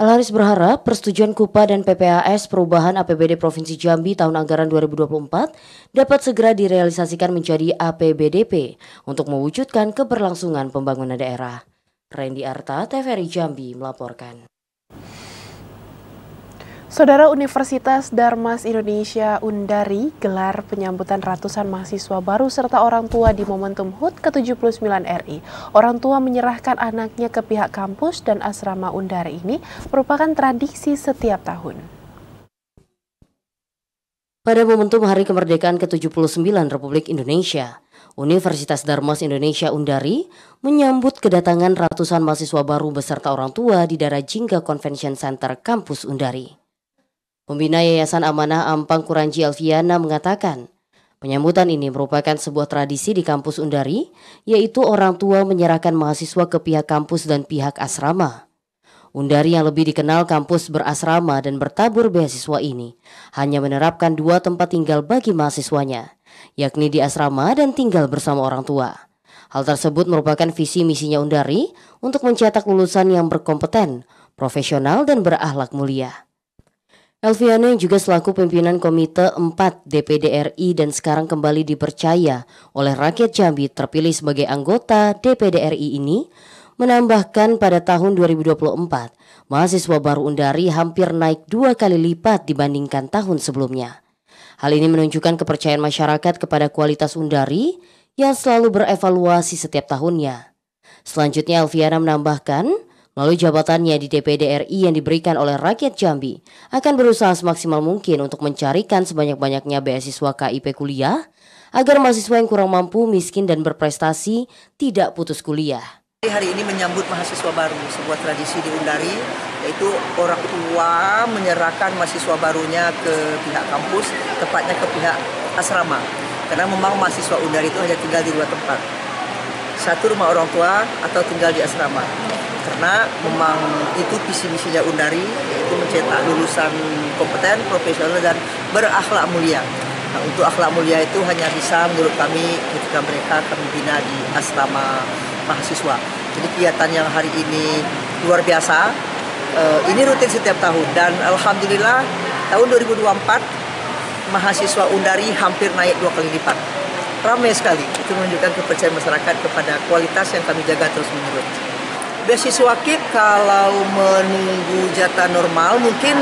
Al-Haris berharap persetujuan KUPA dan PPAS perubahan APBD Provinsi Jambi tahun anggaran 2024 dapat segera direalisasikan menjadi APBDP untuk mewujudkan keberlangsungan pembangunan daerah. Randy Arta, TVRI Jambi melaporkan. Saudara, Universitas Darmas Indonesia Undari gelar penyambutan ratusan mahasiswa baru serta orang tua di momentum HUT ke-79 RI. Orang tua menyerahkan anaknya ke pihak kampus dan asrama Undari ini merupakan tradisi setiap tahun. Pada momentum Hari Kemerdekaan ke-79 Republik Indonesia, Universitas Darmas Indonesia Undari menyambut kedatangan ratusan mahasiswa baru beserta orang tua di Dara Jingga Convention Center Kampus Undari. Pembina Yayasan Amanah Ampang Kuranji Alfiana mengatakan, penyambutan ini merupakan sebuah tradisi di kampus Undari, yaitu orang tua menyerahkan mahasiswa ke pihak kampus dan pihak asrama. Undari yang lebih dikenal kampus berasrama dan bertabur beasiswa ini hanya menerapkan 2 tempat tinggal bagi mahasiswanya, yakni di asrama dan tinggal bersama orang tua. Hal tersebut merupakan visi misinya Undari untuk mencetak lulusan yang berkompeten, profesional dan berakhlak mulia. Elviana yang juga selaku pimpinan Komite 4 DPD RI dan sekarang kembali dipercaya oleh rakyat Jambi terpilih sebagai anggota DPD RI ini, menambahkan pada tahun 2024, mahasiswa baru Undari hampir naik 2 kali lipat dibandingkan tahun sebelumnya. Hal ini menunjukkan kepercayaan masyarakat kepada kualitas Undari yang selalu berevaluasi setiap tahunnya. Selanjutnya Elviana menambahkan, melalui jabatannya di DPD RI yang diberikan oleh rakyat Jambi, akan berusaha semaksimal mungkin untuk mencarikan sebanyak-banyaknya beasiswa KIP kuliah, agar mahasiswa yang kurang mampu, miskin dan berprestasi tidak putus kuliah. Hari ini menyambut mahasiswa baru, sebuah tradisi di Undari, yaitu orang tua menyerahkan mahasiswa barunya ke pihak kampus, tepatnya ke pihak asrama. Karena memang mahasiswa Undari itu hanya tinggal di 2 tempat. Satu rumah orang tua atau tinggal di asrama. Karena memang itu visi misinya Undari, yaitu mencetak lulusan kompeten, profesional dan berakhlak mulia. Nah, untuk akhlak mulia itu hanya bisa menurut kami ketika mereka akan membina di asrama mahasiswa. Jadi kegiatan yang hari ini luar biasa. Ini rutin setiap tahun dan alhamdulillah tahun 2024 mahasiswa Undari hampir naik 2 kali lipat. Ramai sekali. Itu menunjukkan kepercayaan masyarakat kepada kualitas yang kami jaga terus-menerus. Beasiswa KIP kalau menunggu jatah normal mungkin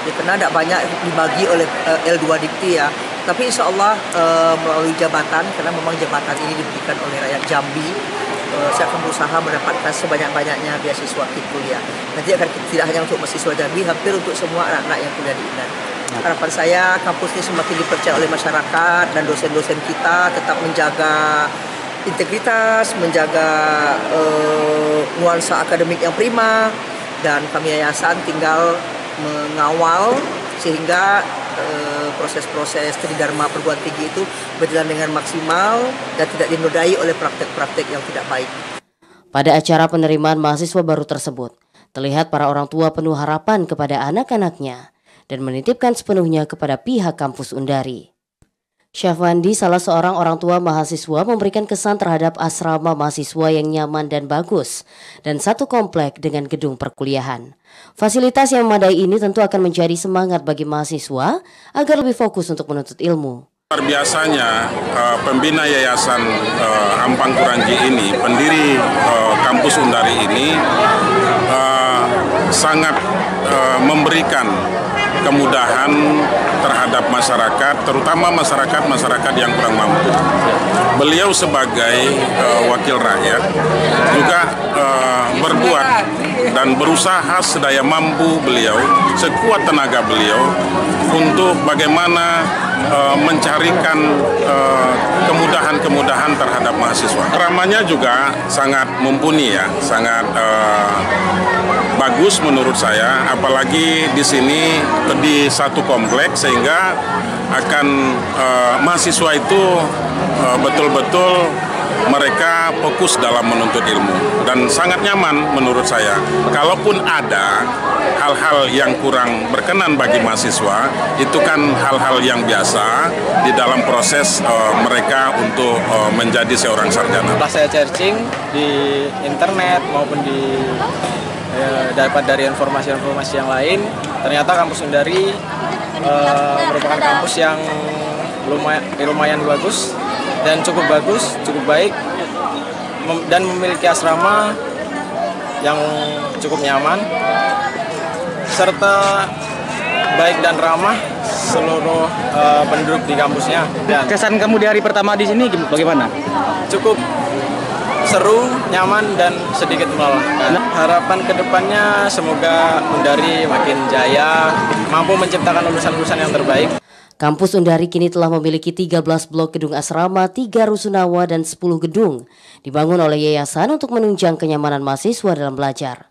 karena tidak banyak dibagi oleh L2 Dikti ya. Tapi insya Allah melalui jabatan, karena memang jabatan ini diberikan oleh rakyat Jambi, saya akan berusaha mendapatkan sebanyak-banyaknya beasiswa KIP kuliah. Nanti akan tidak hanya untuk mahasiswa Jambi, hampir untuk semua anak-anak yang kuliah di Undari. Harapan saya kampus ini semakin dipercaya oleh masyarakat dan dosen-dosen kita tetap menjaga integritas, menjaga nuansa akademik yang prima, dan kami yayasan tinggal mengawal sehingga proses-proses tridharma perguruan tinggi itu berjalan dengan maksimal dan tidak dinodai oleh praktek-praktek yang tidak baik. Pada acara penerimaan mahasiswa baru tersebut, terlihat para orang tua penuh harapan kepada anak-anaknya dan menitipkan sepenuhnya kepada pihak kampus Undari. Syafwandi, salah seorang orang tua mahasiswa, memberikan kesan terhadap asrama mahasiswa yang nyaman dan bagus dan satu komplek dengan gedung perkuliahan. Fasilitas yang memadai ini tentu akan menjadi semangat bagi mahasiswa agar lebih fokus untuk menuntut ilmu. Luar biasanya pembina Yayasan Ampang Kuranji ini, pendiri kampus Undari ini sangat memberikan kemudahan terhadap masyarakat, terutama masyarakat yang kurang mampu. Beliau sebagai wakil rakyat juga berbuat dan berusaha sedaya mampu beliau, sekuat tenaga beliau untuk bagaimana mencarikan kemudahan-kemudahan terhadap mahasiswa. Ramanya juga sangat mumpuni ya, sangat bagus menurut saya, apalagi di sini di satu kompleks sehingga akan mahasiswa itu betul-betul mereka fokus dalam menuntut ilmu dan sangat nyaman menurut saya. Kalaupun ada hal-hal yang kurang berkenan bagi mahasiswa, itu kan hal-hal yang biasa di dalam proses mereka untuk menjadi seorang sarjana. Setelah saya searching di internet maupun dapat dari informasi-informasi yang lain, ternyata kampus Undari merupakan kampus yang lumayan bagus dan cukup bagus, cukup baik, dan memiliki asrama yang cukup nyaman, serta baik dan ramah seluruh penduduk di kampusnya. Dan kesan kamu di hari pertama di sini bagaimana? Cukup seru, nyaman, dan sedikit melelahkan. Harapan kedepannya semoga Undari makin jaya, mampu menciptakan lulusan-lulusan yang terbaik. Kampus Undari kini telah memiliki 13 blok gedung asrama, 3 rusunawa, dan 10 gedung dibangun oleh yayasan untuk menunjang kenyamanan mahasiswa dalam belajar.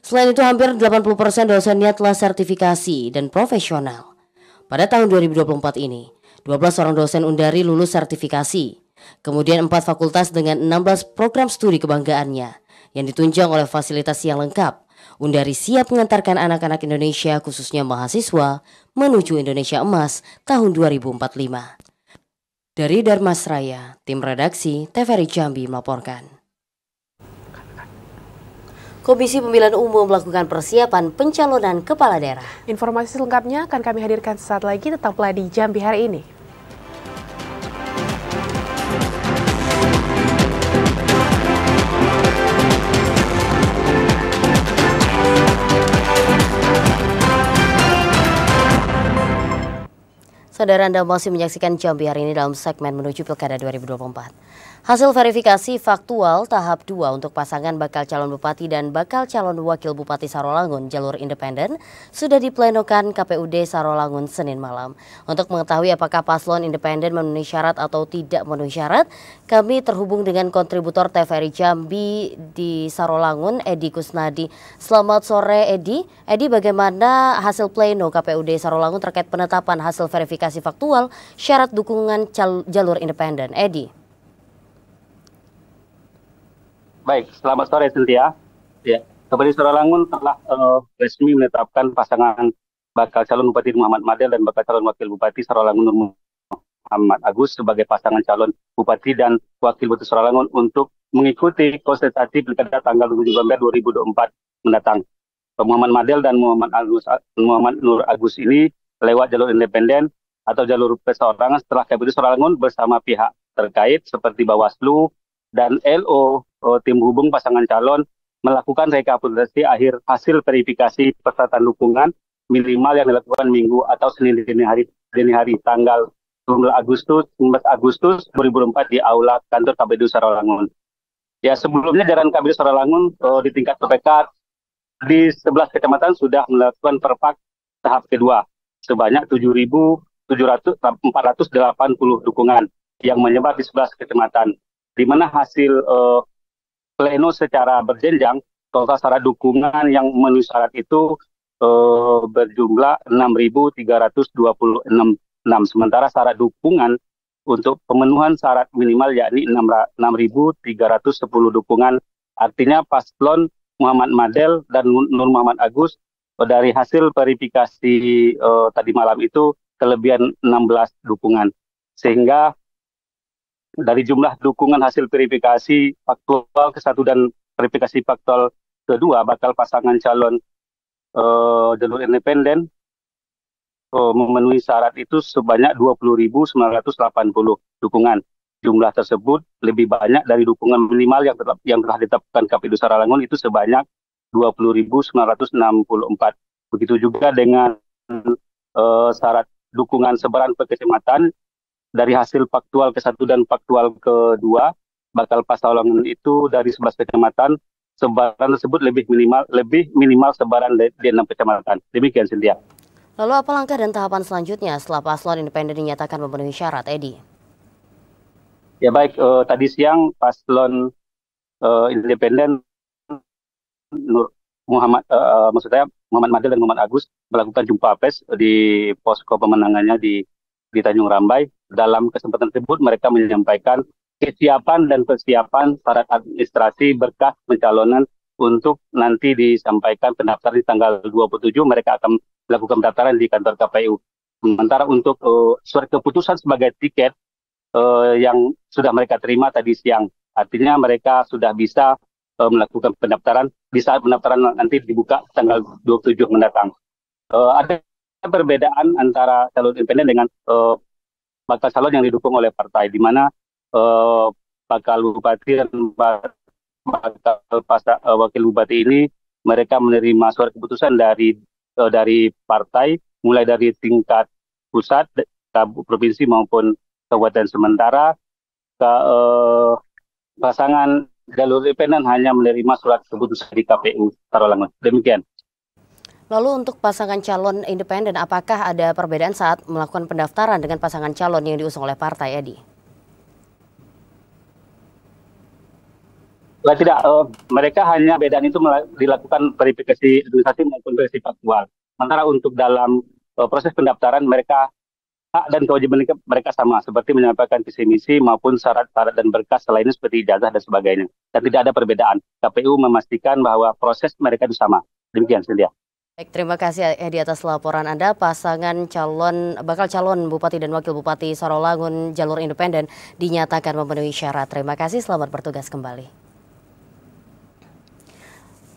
Selain itu, hampir 80% dosennya telah sertifikasi dan profesional. Pada tahun 2024 ini, 12 orang dosen Undari lulus sertifikasi. Kemudian 4 fakultas dengan 16 program studi kebanggaannya yang ditunjang oleh fasilitas yang lengkap. Undari siap mengantarkan anak-anak Indonesia, khususnya mahasiswa, menuju Indonesia Emas tahun 2045. Dari Darmasraya, tim redaksi TVRI Jambi melaporkan. Komisi Pemilihan Umum melakukan persiapan pencalonan kepala daerah. Informasi selengkapnya akan kami hadirkan sesaat lagi, tetaplah di Jambi hari ini. Saudara, Anda masih menyaksikan Jambi hari ini dalam segmen menuju Pilkada 2024. Hasil verifikasi faktual tahap 2 untuk pasangan bakal calon bupati dan bakal calon wakil bupati Sarolangun jalur independen sudah diplenokan KPUD Sarolangun Senin malam. Untuk mengetahui apakah paslon independen memenuhi syarat atau tidak memenuhi syarat, kami terhubung dengan kontributor TVRI Jambi di Sarolangun, Edi Kusnadi. Selamat sore, Edi. Edi, bagaimana hasil pleno KPUD Sarolangun terkait penetapan hasil verifikasi faktual syarat dukungan jalur independen? Edi. Baik, selamat sore Cynthia. Ya, KPUD Sarolangun telah resmi menetapkan pasangan bakal calon Bupati Muhammad Madel dan bakal calon Wakil Bupati Sarolangun Nur Muhammad Agus sebagai pasangan calon Bupati dan Wakil Bupati Sarolangun untuk mengikuti kontestasi Pilkada tanggal 7 November 2024 mendatang. Muhammad Madel dan Muhammad Nur Agus ini lewat jalur independen atau jalur perseorangan setelah KPUD Sarolangun bersama pihak terkait seperti Bawaslu dan LO tim hubung pasangan calon melakukan rekapitulasi akhir hasil verifikasi persyaratan dukungan minimal yang dilakukan Minggu atau Senin dini hari tanggal 19 Agustus 2024 di Aula Kantor KPUD Sarolangun. Ya, sebelumnya jajaran KPUD Sarolangun di tingkat PPK di 11 kecamatan sudah melakukan perpak tahap kedua sebanyak 7.480 dukungan yang menyebar di 11 kecamatan, di mana hasil pleno secara berjenjang total syarat dukungan yang memenuhi syarat itu berjumlah 6.326. Sementara syarat dukungan untuk pemenuhan syarat minimal yakni 6.310 dukungan. Artinya paslon Muhammad Madel dan Nur Muhammad Agus dari hasil verifikasi tadi malam itu kelebihan 16 dukungan. Sehingga dari jumlah dukungan hasil verifikasi faktual ke-1 dan verifikasi faktual kedua bakal pasangan calon jalur independen memenuhi syarat itu sebanyak 20.980 dukungan. Jumlah tersebut lebih banyak dari dukungan minimal yang telah ditetapkan KPUD Sarolangun itu sebanyak 20.964. Begitu juga dengan syarat dukungan sebaran per kecamatan. Dari hasil faktual ke-1 dan faktual ke-2, bakal Sarolangun itu dari 11 kecamatan sebaran tersebut lebih minimal sebaran di 6 kecamatan. Demikian, Cynthia. Lalu apa langkah dan tahapan selanjutnya setelah paslon independen dinyatakan memenuhi syarat, Edi? Ya baik, tadi siang paslon independen Muhammad Madel dan Muhammad Agus melakukan jumpa pers di posko pemenangannya di Tanjung Rambai. Dalam kesempatan tersebut mereka menyampaikan kesiapan dan persiapan syarat administrasi berkas pencalonan untuk nanti disampaikan pendaftaran di tanggal 27. Mereka akan melakukan pendaftaran di kantor KPU. Sementara untuk surat keputusan sebagai tiket yang sudah mereka terima tadi siang, artinya mereka sudah bisa melakukan pendaftaran di saat pendaftaran nanti dibuka tanggal 27 mendatang. Ada perbedaan antara calon independen dengan bakal calon yang didukung oleh partai, di mana bakal bupati dan wakil bupati ini mereka menerima surat keputusan dari partai, mulai dari tingkat pusat, provinsi maupun kabupaten. Sementara pasangan jalur independen hanya menerima surat keputusan di KPU Tarulangun. Demikian. Lalu untuk pasangan calon independen, apakah ada perbedaan saat melakukan pendaftaran dengan pasangan calon yang diusung oleh partai, Edi? Tidak, mereka hanya bedaan itu dilakukan verifikasi administrasi maupun verifikasi faktual. Sementara untuk dalam proses pendaftaran mereka hak dan kewajiban mereka sama, seperti menyampaikan visi misi maupun syarat-syarat dan berkas lainnya seperti ijazah dan sebagainya. Dan tidak ada perbedaan. KPU memastikan bahwa proses mereka itu sama. Demikian, Cynthia. Baik, terima kasih Edi atas laporan Anda. Pasangan bakal calon Bupati dan Wakil Bupati Sarawangun jalur independen dinyatakan memenuhi syarat. Terima kasih, selamat bertugas kembali.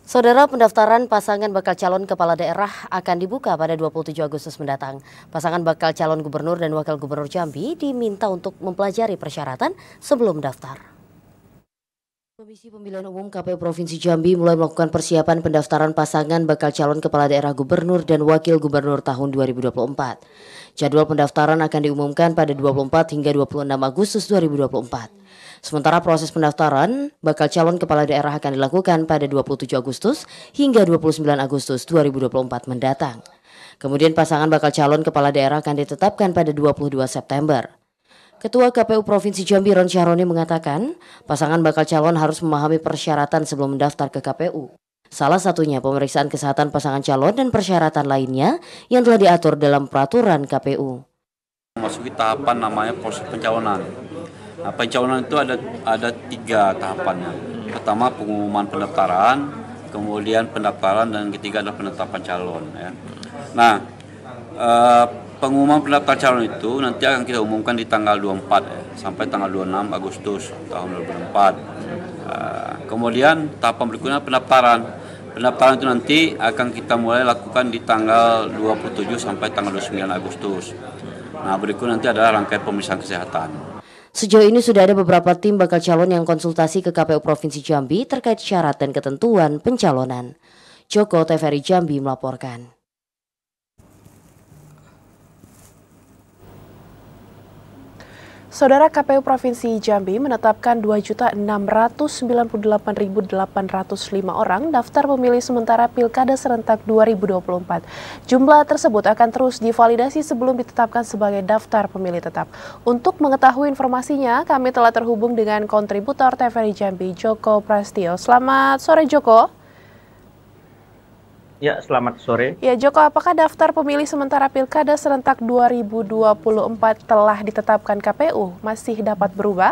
Saudara, pendaftaran pasangan bakal calon kepala daerah akan dibuka pada 27 Agustus mendatang. Pasangan bakal calon gubernur dan wakil gubernur Jambi diminta untuk mempelajari persyaratan sebelum daftar. Komisi Pemilihan Umum KPU Provinsi Jambi mulai melakukan persiapan pendaftaran pasangan bakal calon kepala daerah gubernur dan wakil gubernur tahun 2024. Jadwal pendaftaran akan diumumkan pada 24 hingga 26 Agustus 2024. Sementara proses pendaftaran bakal calon kepala daerah akan dilakukan pada 27 Agustus hingga 29 Agustus 2024 mendatang. Kemudian pasangan bakal calon kepala daerah akan ditetapkan pada 22 September. Ketua KPU Provinsi Jambi Ron Syahroni mengatakan pasangan bakal calon harus memahami persyaratan sebelum mendaftar ke KPU. Salah satunya pemeriksaan kesehatan pasangan calon dan persyaratan lainnya yang telah diatur dalam peraturan KPU. Memasuki tahapan namanya proses pencalonan. Nah, pencalonan itu ada 3 tahapannya. Pertama pengumuman pendaftaran, kemudian pendaftaran, dan ketiga adalah penetapan calon. Ya. Nah, pengumuman pendaftar calon itu nanti akan kita umumkan di tanggal 24 ya, sampai tanggal 26 Agustus tahun 2024. Kemudian tahapan berikutnya pendaftaran. Pendaftaran itu nanti akan kita mulai lakukan di tanggal 27 sampai tanggal 29 Agustus. Nah, berikut nanti adalah rangkaian pemeriksaan kesehatan. Sejauh ini sudah ada beberapa tim bakal calon yang konsultasi ke KPU Provinsi Jambi terkait syarat dan ketentuan pencalonan. Joko TVRI Jambi melaporkan. Saudara, KPU Provinsi Jambi menetapkan 2.698.805 orang daftar pemilih sementara Pilkada Serentak 2024. Jumlah tersebut akan terus divalidasi sebelum ditetapkan sebagai daftar pemilih tetap. Untuk mengetahui informasinya, kami telah terhubung dengan kontributor TVRI Jambi, Joko Prastio. Selamat sore, Joko. Ya, selamat sore. Ya, Joko, apakah daftar pemilih sementara Pilkada Serentak 2024 telah ditetapkan KPU masih dapat berubah?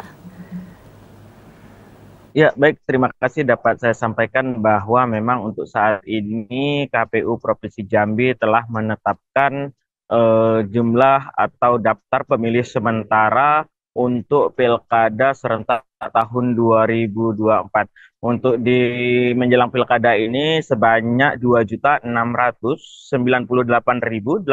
Ya, baik, terima kasih dapat saya sampaikan bahwa memang untuk saat ini KPU Provinsi Jambi telah menetapkan jumlah atau daftar pemilih sementara untuk Pilkada Serentak tahun 2024. Untuk di menjelang pilkada ini sebanyak 2.698.805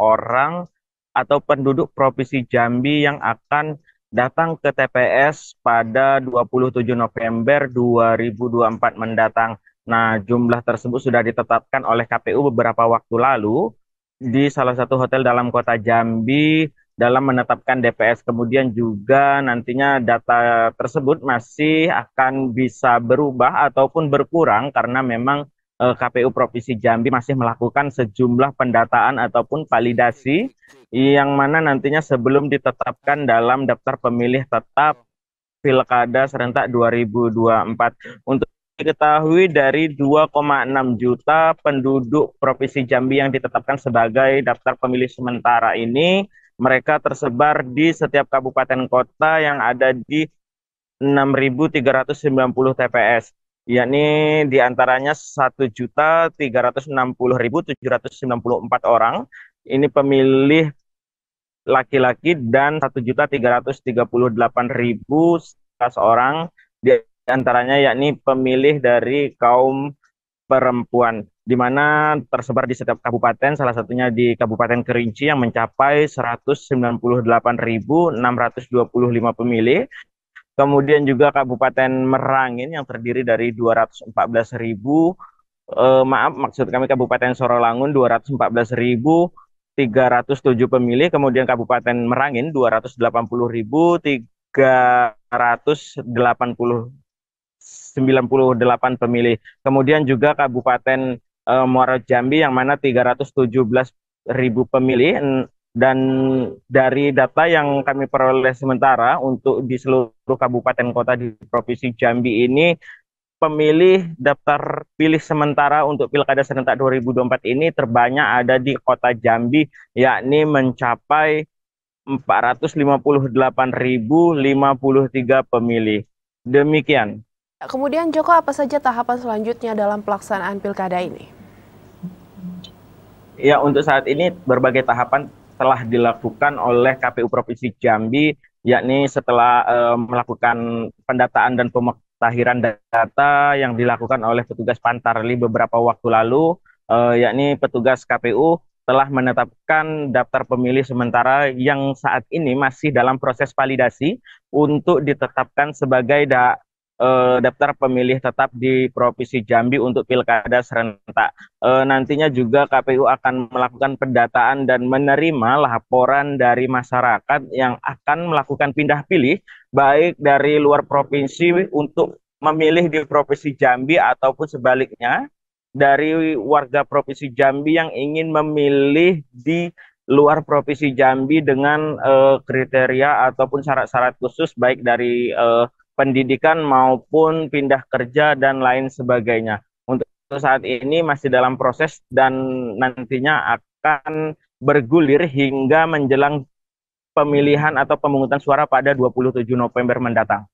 orang atau penduduk Provinsi Jambi yang akan datang ke TPS pada 27 November 2024 mendatang. Nah, jumlah tersebut sudah ditetapkan oleh KPU beberapa waktu lalu di salah satu hotel dalam kota Jambi dalam menetapkan DPS. Kemudian juga nantinya data tersebut masih akan bisa berubah ataupun berkurang karena memang KPU Provinsi Jambi masih melakukan sejumlah pendataan ataupun validasi yang mana nantinya sebelum ditetapkan dalam daftar pemilih tetap Pilkada serentak 2024. Untuk diketahui dari 2,6 juta penduduk Provinsi Jambi yang ditetapkan sebagai daftar pemilih sementara ini, mereka tersebar di setiap kabupaten kota yang ada di 6.390 TPS, yakni diantaranya 1.360.794 orang. Ini pemilih laki-laki dan 1.338.011 orang di antaranya yakni pemilih dari kaum perempuan, di mana tersebar di setiap kabupaten, salah satunya di Kabupaten Kerinci yang mencapai 198.625 pemilih. Kemudian juga Kabupaten Merangin yang terdiri dari 214.000 Kabupaten Sorolangun 214.307 pemilih, kemudian Kabupaten Merangin 280.398 pemilih. Kemudian juga Kabupaten Muaro Jambi yang mana 317.000 pemilih, dan dari data yang kami peroleh sementara untuk di seluruh kabupaten kota di Provinsi Jambi ini, pemilih daftar pilih sementara untuk Pilkada serentak 2024 ini terbanyak ada di Kota Jambi, yakni mencapai 458.053 pemilih. Demikian. Kemudian Joko, apa saja tahapan selanjutnya dalam pelaksanaan Pilkada ini? Ya, untuk saat ini berbagai tahapan telah dilakukan oleh KPU Provinsi Jambi, yakni setelah melakukan pendataan dan pemutakhiran data yang dilakukan oleh petugas Pantarli beberapa waktu lalu, yakni petugas KPU telah menetapkan daftar pemilih sementara yang saat ini masih dalam proses validasi untuk ditetapkan sebagai daftar pemilih tetap di Provinsi Jambi untuk Pilkada serentak. Nantinya juga KPU akan melakukan pendataan dan menerima laporan dari masyarakat yang akan melakukan pindah pilih, baik dari luar provinsi untuk memilih di Provinsi Jambi ataupun sebaliknya dari warga Provinsi Jambi yang ingin memilih di luar Provinsi Jambi dengan kriteria ataupun syarat-syarat khusus baik dari pendidikan maupun pindah kerja dan lain sebagainya. Untuk saat ini masih dalam proses dan nantinya akan bergulir hingga menjelang pemilihan atau pemungutan suara pada 27 November mendatang.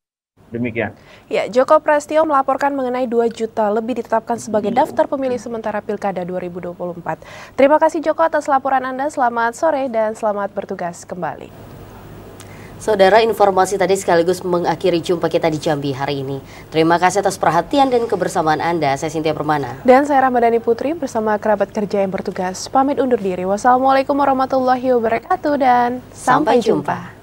Demikian. Ya, Joko Prasetyo melaporkan mengenai 2 juta lebih ditetapkan sebagai daftar pemilih sementara Pilkada 2024. Terima kasih Joko atas laporan Anda. Selamat sore dan selamat bertugas kembali. Saudara, informasi tadi sekaligus mengakhiri jumpa kita di Jambi hari ini. Terima kasih atas perhatian dan kebersamaan Anda. Saya Cynthia Permana. Dan saya Ramadhani Putri bersama kerabat kerja yang bertugas. Pamit undur diri. Wassalamualaikum warahmatullahi wabarakatuh dan sampai jumpa.